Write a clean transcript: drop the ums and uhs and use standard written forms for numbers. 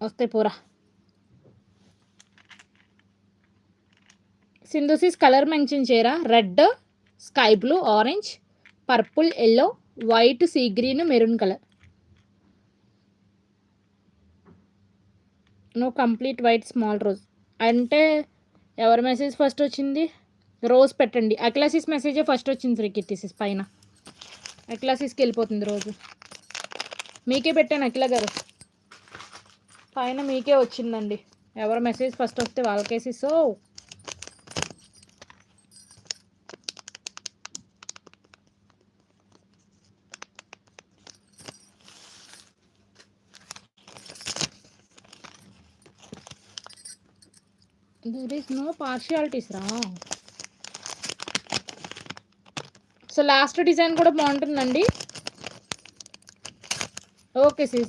వస్తాయి పూరా. సింధుసిస్ కలర్ మెన్షన్ చేయరా? Red, sky blue, orange, purple, yellow, white, sea green, maroon colour. No complete white small rose అంటే ఎవరి మెసేజ్ ఫస్ట్ వచ్చింది? రోజ్ పెట్టండి. అక్లాసిస్ మెసేజే ఫస్ట్ వచ్చింది శ్రీకీర్తిసిస్ పైన. అక్లాసిస్కి వెళ్ళిపోతుంది రోజు. మీకే పెట్టాను అఖిల గారు, పైన మీకే వచ్చిందండి. ఎవరి మెసేజ్ ఫస్ట్ వస్తే వాళ్ళకేసి. So there is no partialities రా. సో లాస్ట్ డిజైన్ కూడా బాగుంటుందండి. Okay sys.